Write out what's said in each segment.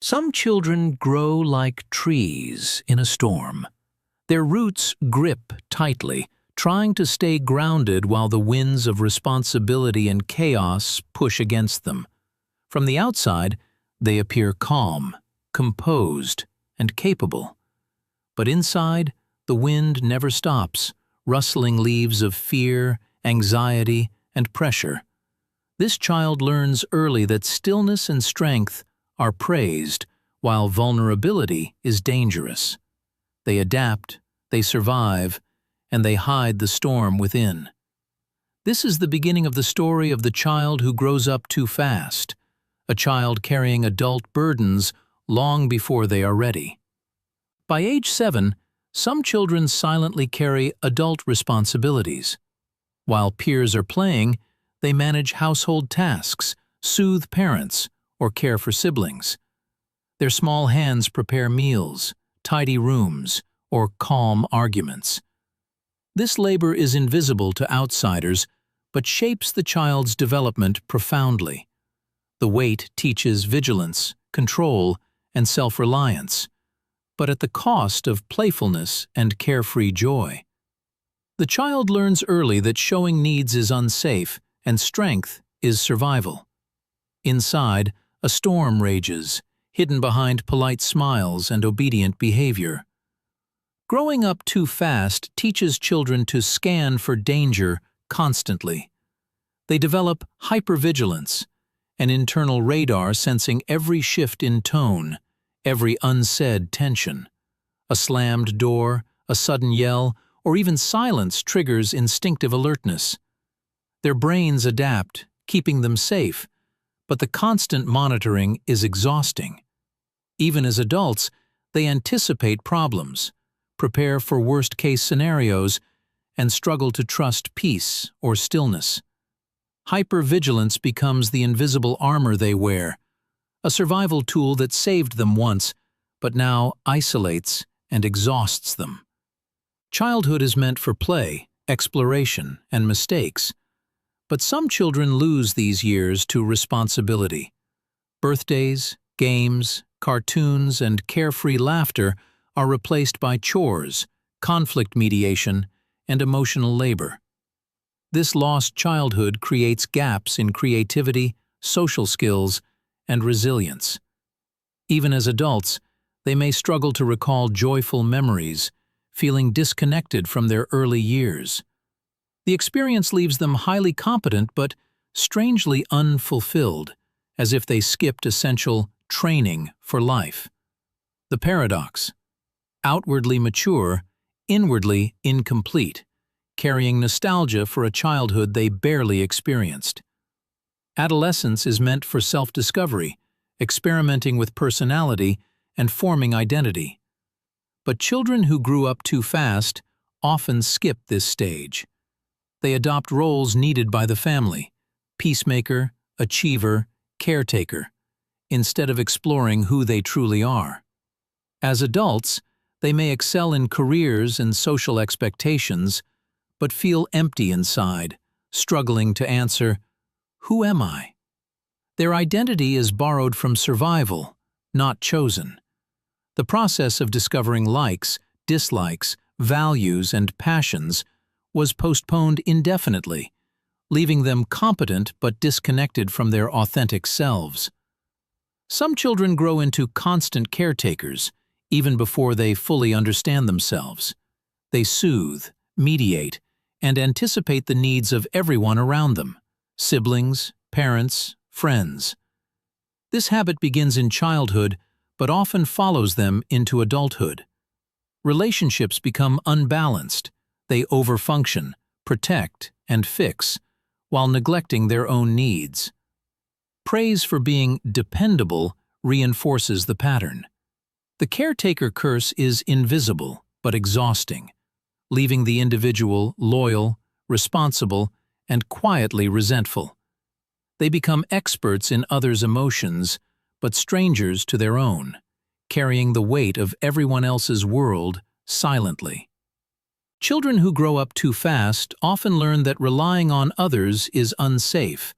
Some children grow like trees in a storm. Their roots grip tightly, trying to stay grounded while the winds of responsibility and chaos push against them. From the outside, they appear calm, composed, and capable. But inside, the wind never stops, rustling leaves of fear, anxiety, and pressure. This child learns early that stillness and strength are praised, while vulnerability is dangerous. They adapt, they survive, and they hide the storm within. This is the beginning of the story of the child who grows up too fast, a child carrying adult burdens long before they are ready. By age 7, some children silently carry adult responsibilities. While peers are playing, they manage household tasks, soothe parents, or care for siblings. Their small hands prepare meals, tidy rooms, or calm arguments. This labor is invisible to outsiders, but shapes the child's development profoundly. The weight teaches vigilance, control, and self-reliance, but at the cost of playfulness and carefree joy. The child learns early that showing needs is unsafe and strength is survival. Inside, a storm rages, hidden behind polite smiles and obedient behavior. Growing up too fast teaches children to scan for danger constantly. They develop hypervigilance, an internal radar sensing every shift in tone, every unsaid tension. A slammed door, a sudden yell, or even silence triggers instinctive alertness. Their brains adapt, keeping them safe, but the constant monitoring is exhausting. Even as adults, they anticipate problems, prepare for worst-case scenarios, and struggle to trust peace or stillness. Hypervigilance becomes the invisible armor they wear, a survival tool that saved them once, but now isolates and exhausts them. Childhood is meant for play, exploration, and mistakes. But some children lose these years to responsibility. Birthdays, games, cartoons, and carefree laughter are replaced by chores, conflict mediation, and emotional labor. This lost childhood creates gaps in creativity, social skills, and resilience. Even as adults, they may struggle to recall joyful memories, feeling disconnected from their early years. The experience leaves them highly competent but strangely unfulfilled, as if they skipped essential training for life. The paradox: outwardly mature, inwardly incomplete, carrying nostalgia for a childhood they barely experienced. Adolescence is meant for self-discovery, experimenting with personality, and forming identity. But children who grew up too fast often skip this stage. They adopt roles needed by the family: peacemaker, achiever, caretaker, instead of exploring who they truly are. As adults, they may excel in careers and social expectations, but feel empty inside, struggling to answer, "Who am I?" Their identity is borrowed from survival, not chosen. The process of discovering likes, dislikes, values, and passions was postponed indefinitely, leaving them competent but disconnected from their authentic selves. Some children grow into constant caretakers, even before they fully understand themselves. They soothe, mediate, and anticipate the needs of everyone around them: siblings, parents, friends. This habit begins in childhood, but often follows them into adulthood. Relationships become unbalanced. They overfunction, protect, and fix, while neglecting their own needs. Praise for being dependable reinforces the pattern. The caretaker curse is invisible but exhausting, leaving the individual loyal, responsible, and quietly resentful. They become experts in others' emotions, but strangers to their own, carrying the weight of everyone else's world silently. Children who grow up too fast often learn that relying on others is unsafe.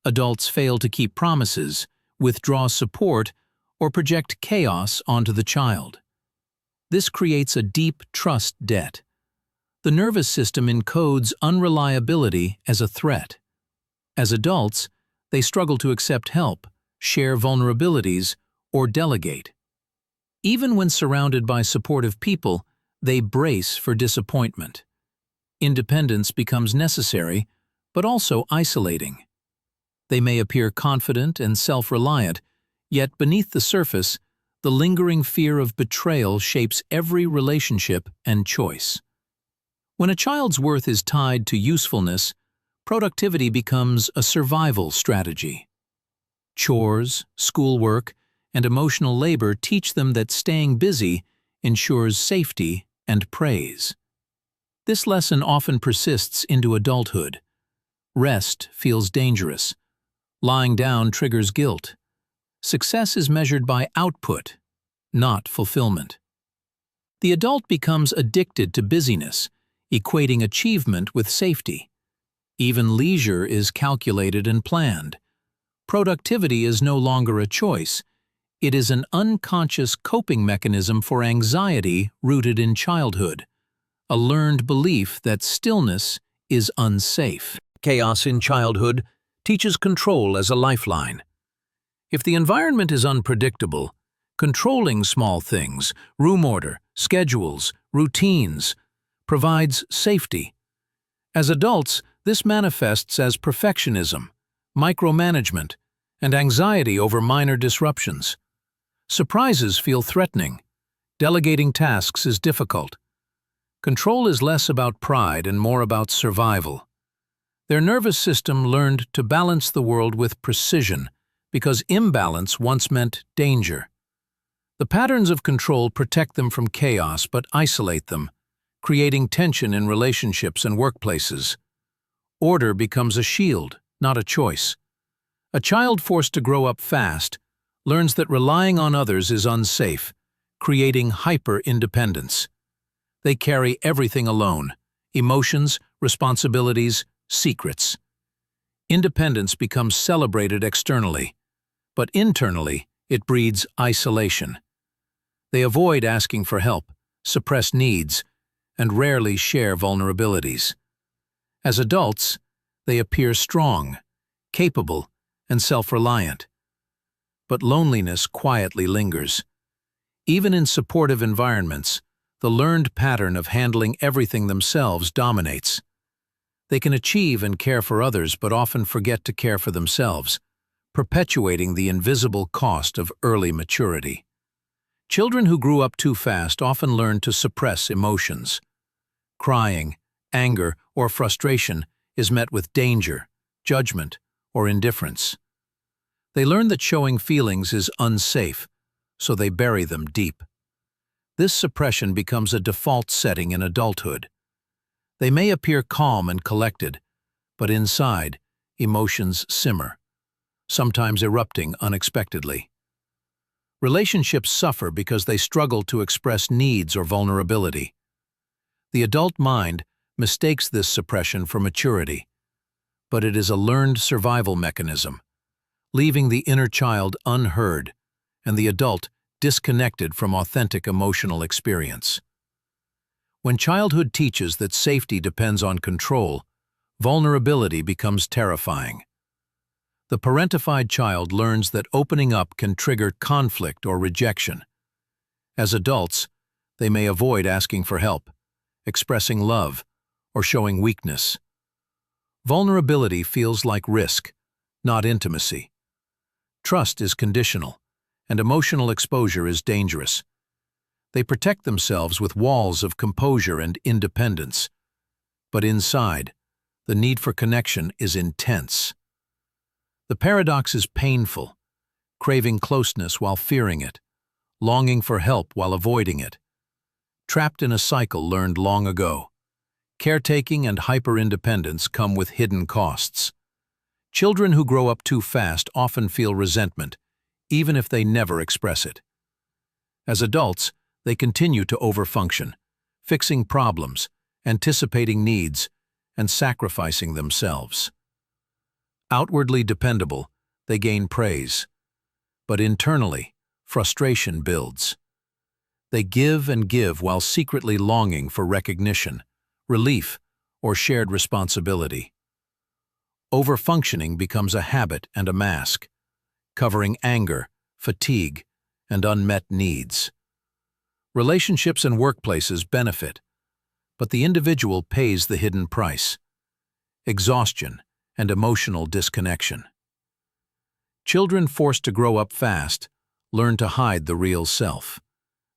Adults fail to keep promises, withdraw support, or project chaos onto the child. This creates a deep trust debt. The nervous system encodes unreliability as a threat. As adults, they struggle to accept help, share vulnerabilities, or delegate. Even when surrounded by supportive people, they brace for disappointment. Independence becomes necessary, but also isolating. They may appear confident and self-reliant, yet beneath the surface, the lingering fear of betrayal shapes every relationship and choice. When a child's worth is tied to usefulness, productivity becomes a survival strategy. Chores, schoolwork, and emotional labor teach them that staying busy ensures safety and praise. This lesson often persists into adulthood. Rest feels dangerous. Lying down triggers guilt. Success is measured by output, not fulfillment. The adult becomes addicted to busyness, equating achievement with safety. Even leisure is calculated and planned. Productivity is no longer a choice. It is an unconscious coping mechanism for anxiety rooted in childhood, a learned belief that stillness is unsafe. Chaos in childhood teaches control as a lifeline. If the environment is unpredictable, controlling small things, room order, schedules, routines, provides safety. As adults, this manifests as perfectionism, micromanagement, and anxiety over minor disruptions. Surprises feel threatening. Delegating tasks is difficult. Control is less about pride and more about survival. Their nervous system learned to balance the world with precision because imbalance once meant danger. The patterns of control protect them from chaos but isolate them, creating tension in relationships and workplaces. Order becomes a shield, not a choice. A child forced to grow up fast learns that relying on others is unsafe, creating hyper-independence. They carry everything alone: emotions, responsibilities, secrets. Independence becomes celebrated externally, but internally it breeds isolation. They avoid asking for help, suppress needs, and rarely share vulnerabilities. As adults, they appear strong, capable, and self-reliant. But loneliness quietly lingers. Even in supportive environments, the learned pattern of handling everything themselves dominates. They can achieve and care for others but often forget to care for themselves, perpetuating the invisible cost of early maturity. Children who grew up too fast often learn to suppress emotions. Crying, anger, or frustration is met with danger, judgment, or indifference. They learn that showing feelings is unsafe, so they bury them deep. This suppression becomes a default setting in adulthood. They may appear calm and collected, but inside, emotions simmer, sometimes erupting unexpectedly. Relationships suffer because they struggle to express needs or vulnerability. The adult mind mistakes this suppression for maturity, but it is a learned survival mechanism, leaving the inner child unheard and the adult disconnected from authentic emotional experience. When childhood teaches that safety depends on control, vulnerability becomes terrifying. The parentified child learns that opening up can trigger conflict or rejection. As adults, they may avoid asking for help, expressing love, or showing weakness. Vulnerability feels like risk, not intimacy. Trust is conditional, and emotional exposure is dangerous. They protect themselves with walls of composure and independence. But inside, the need for connection is intense. The paradox is painful, craving closeness while fearing it, longing for help while avoiding it. Trapped in a cycle learned long ago. Caretaking and hyper-independence come with hidden costs. Children who grow up too fast often feel resentment, even if they never express it. As adults, they continue to overfunction, fixing problems, anticipating needs, and sacrificing themselves. Outwardly dependable, they gain praise, but internally, frustration builds. They give and give while secretly longing for recognition, relief, or shared responsibility. Overfunctioning becomes a habit and a mask, covering anger, fatigue, and unmet needs. Relationships and workplaces benefit, but the individual pays the hidden price: exhaustion and emotional disconnection. Children forced to grow up fast learn to hide the real self.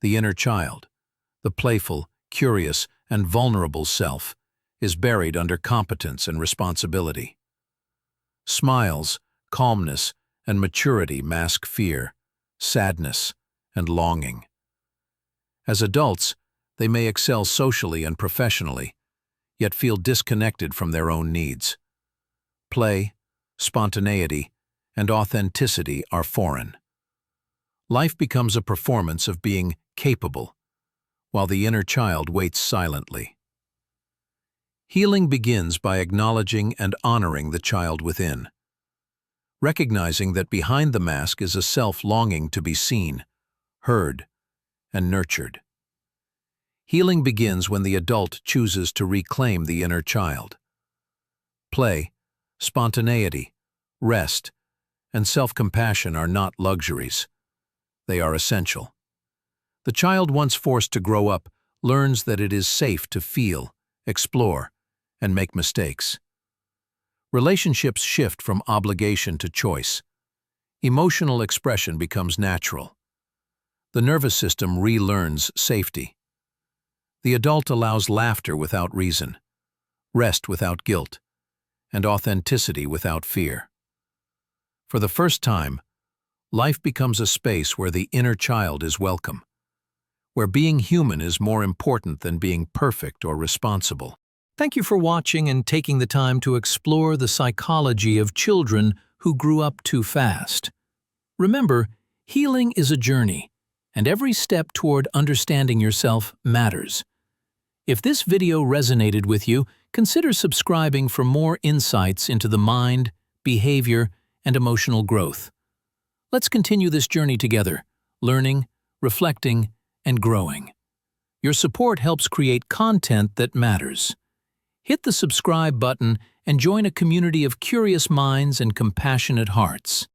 The inner child, the playful, curious, and vulnerable self, is buried under competence and responsibility. Smiles, calmness, and maturity mask fear, sadness, and longing. As adults, they may excel socially and professionally, yet feel disconnected from their own needs. Play, spontaneity, and authenticity are foreign. Life becomes a performance of being capable, while the inner child waits silently. Healing begins by acknowledging and honoring the child within, recognizing that behind the mask is a self longing to be seen, heard, and nurtured. Healing begins when the adult chooses to reclaim the inner child. Play, spontaneity, rest, and self-compassion are not luxuries. They are essential. The child once forced to grow up learns that it is safe to feel, explore, and make mistakes. Relationships shift from obligation to choice. Emotional expression becomes natural. The nervous system relearns safety. The adult allows laughter without reason, rest without guilt, and authenticity without fear. For the first time, life becomes a space where the inner child is welcome, where being human is more important than being perfect or responsible. Thank you for watching and taking the time to explore the psychology of children who grew up too fast. Remember, healing is a journey, and every step toward understanding yourself matters. If this video resonated with you, consider subscribing for more insights into the mind, behavior, and emotional growth. Let's continue this journey together, learning, reflecting, and growing. Your support helps create content that matters. Hit the subscribe button and join a community of curious minds and compassionate hearts.